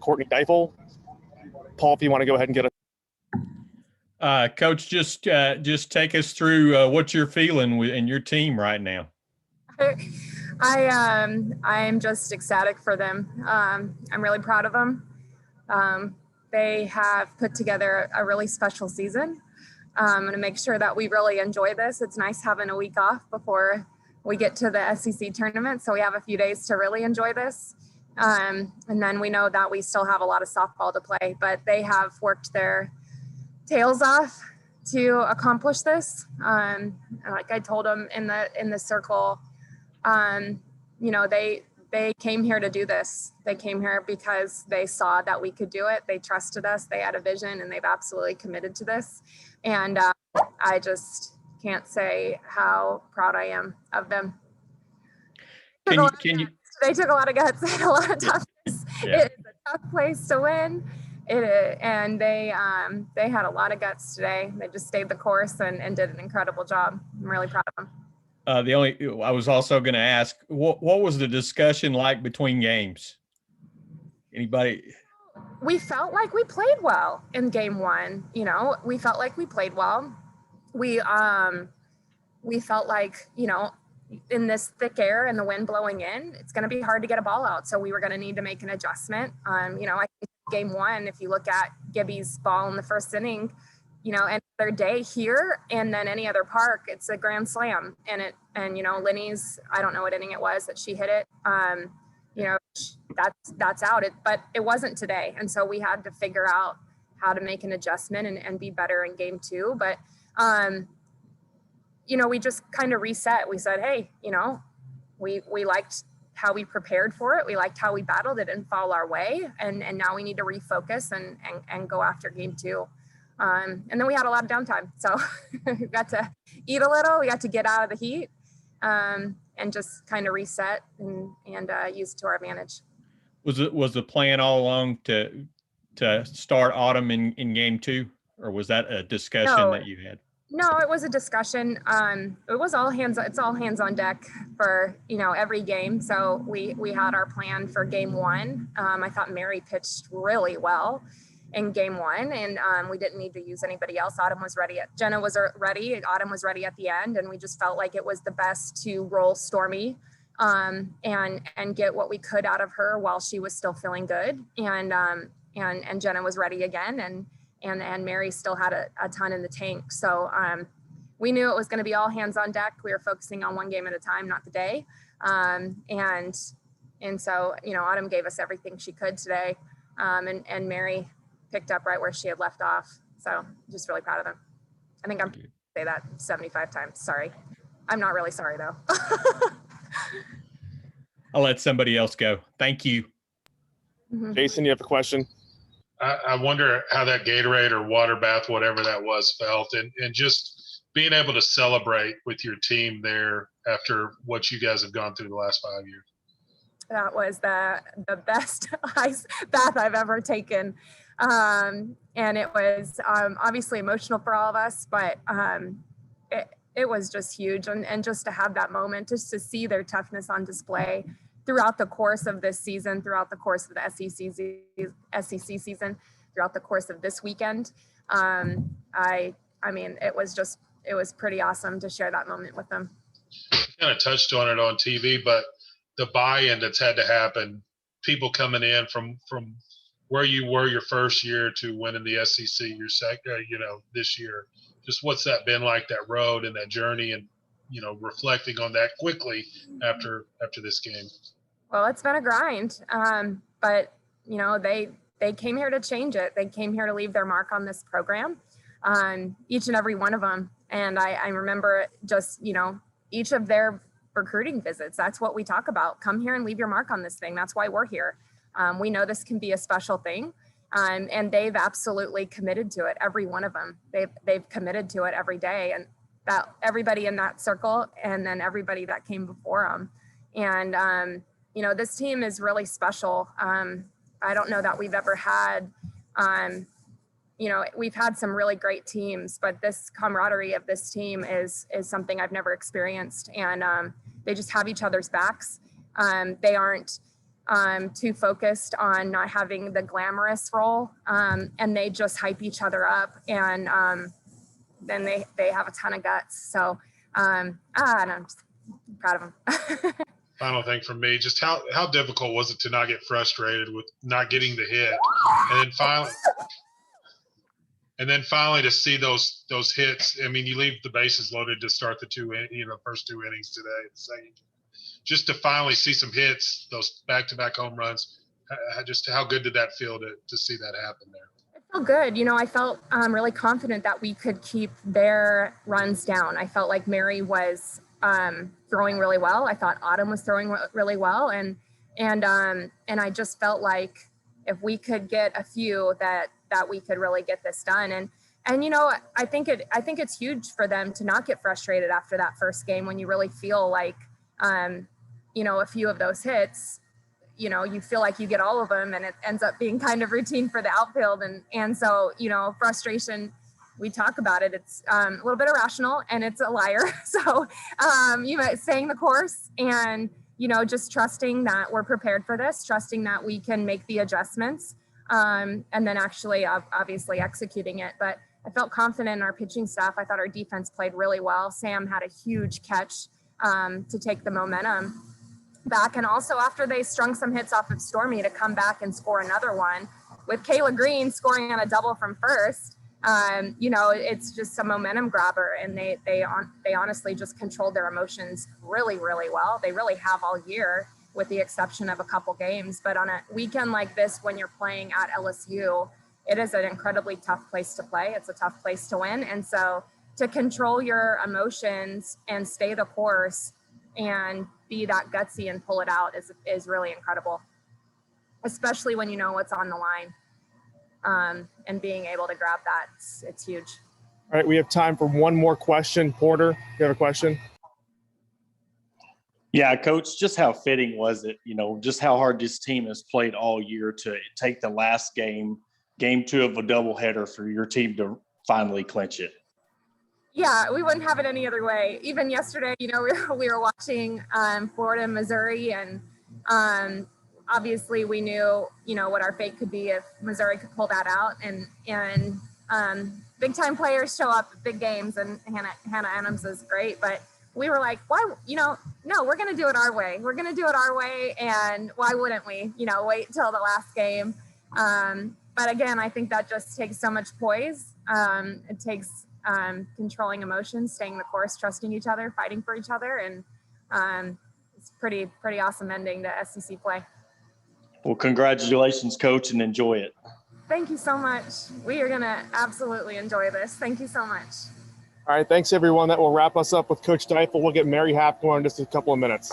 Courtney Deifel. Paul, if you want to go ahead and get us. Coach, just take us through what you're feeling and your team right now. I am just ecstatic for them. I'm really proud of them. They have put together a really special season. I'm going to make sure that we really enjoy this. It's nice having a week off before we get to the SEC tournament, so we have a few days to really enjoy this. And then we know that we still have a lot of softball to play, but they have worked their tails off to accomplish this. Like I told them in the circle, they came here to do this. They came here because they saw that we could do it. They trusted us. They had a vision, and they've absolutely committed to this. And I just can't say how proud I am of them. They took a lot of guts and a lot of toughness. Yeah. It is a tough place to win. And they had a lot of guts today. They just stayed the course and did an incredible job. I'm really proud of them. I was also going to ask, what was the discussion like between games? Anybody? We felt like we played well in game one. We felt like we played well. We felt like, in this thick air and the wind blowing in, it's going to be hard to get a ball out. So we were going to need to make an adjustment. I think game one, if you look at Gibby's ball in the first inning, any other day here and then any other park, it's a grand slam. And Lenny's, I don't know what inning it was that she hit it. That's out. But it wasn't today. And so we had to figure out how to make an adjustment and be better in game two. But, we just kind of reset. We said, hey, we liked how we prepared for it. We liked how we battled. It didn't fall our way. And now we need to refocus and go after game two. And then we had a lot of downtime. So we got to eat a little, we got to get out of the heat, and just kind of reset and use it to our advantage. Was the plan all along to start Autumn in game two, or was that a discussion that you had? No, it was a discussion. It was it's all hands on deck for, every game. So we had our plan for game one. I thought Mary pitched really well in game one, and we didn't need to use anybody else. Jenna was ready. Autumn was ready at the end, and we just felt like it was the best to roll Stormy and get what we could out of her while she was still feeling good. And Jenna was ready again, and Mary still had a ton in the tank. So we knew it was going to be all hands on deck. We were focusing on one game at a time, not the day. And so, Autumn gave us everything she could today. And Mary picked up right where she had left off. So just really proud of them. I think I'm say that 75 times. Sorry. I'm not really sorry though. I'll let somebody else go. Thank you. Mm-hmm. Jason, you have a question? I wonder how that Gatorade or water bath, whatever that was, felt, and just being able to celebrate with your team there after what you guys have gone through the last 5 years. That was the best ice bath I've ever taken. And it was obviously emotional for all of us, but it was just huge. And just to have that moment, just to see their toughness on display throughout the course of this season, throughout the course of the SEC season, throughout the course of this weekend. I mean, it was pretty awesome to share that moment with them. Kind of touched on it on TV, but the buy-in that's had to happen, people coming in from where you were your first year to winning the SEC your second, this year, just what's that been like, that road and that journey, and reflecting on that quickly after this game? Well, it's been a grind, but they came here to change it. They came here to leave their mark on this program, each and every one of them. And I remember just each of their recruiting visits. That's what we talk about. Come here and leave your mark on this thing. That's why we're here. We know this can be a special thing. And they've absolutely committed to it. Every one of them, they've committed to it every day. And that everybody in that circle, and then everybody that came before them. And, this team is really special. I don't know that we've ever had, we've had some really great teams, but this camaraderie of this team is something I've never experienced. And they just have each other's backs. They aren't too focused on not having the glamorous role, and they just hype each other up, and then they have a ton of guts. So and I'm just proud of them. Final thing from me, just how difficult was it to not get frustrated with not getting the hit, and then finally to see those hits. I mean, you leave the bases loaded to start the first 2 innings today. Just to finally see some hits, those back-to-back home runs, just how good did that feel to see that happen there? It felt good. I felt really confident that we could keep their runs down. I felt like Mary was throwing really well. I thought Autumn was throwing really well, and I just felt like if we could get a few, that we could really get this done. And I think it's huge for them to not get frustrated after that first game when you really feel like a few of those hits, you feel like you get all of them, and it ends up being kind of routine for the outfield. And so, frustration, we talk about it. It's a little bit irrational, and it's a liar. So, staying the course and, just trusting that we're prepared for this, trusting that we can make the adjustments, and then actually obviously executing it. But I felt confident in our pitching staff. I thought our defense played really well. Sam had a huge catch to take the momentum back. And also after they strung some hits off of Stormy to come back and score another one with Kayla Green scoring on a double from first, it's just a momentum grabber. And they honestly just controlled their emotions really, really well. They really have all year, with the exception of a couple games. But on a weekend like this, when you're playing at LSU, it is an incredibly tough place to play. It's a tough place to win. And so to control your emotions and stay the course and be that gutsy and pull it out is really incredible, especially when you know what's on the line, and being able to grab that, it's huge. All right, we have time for one more question. Porter, you have a question? Yeah, Coach, just how fitting was it, just how hard this team has played all year to take the last game 2 of a doubleheader for your team to finally clinch it? Yeah, we wouldn't have it any other way. Even yesterday, we were watching Florida and Missouri, and obviously we knew, what our fate could be if Missouri could pull that out. And big time players show up at big games, and Hannah Adams is great. But we were like, why, no, we're going to do it our way. We're going to do it our way. And why wouldn't we, wait till the last game? But again, I think that just takes so much poise. It takes controlling emotions, staying the course, trusting each other, fighting for each other. And it's pretty awesome ending to SEC play. Well, congratulations, Coach, and enjoy it. Thank you so much. We are going to absolutely enjoy this. Thank you so much. All right, thanks everyone. That will wrap us up with Coach Deifel. We'll get Mary Hapmore in just a couple of minutes.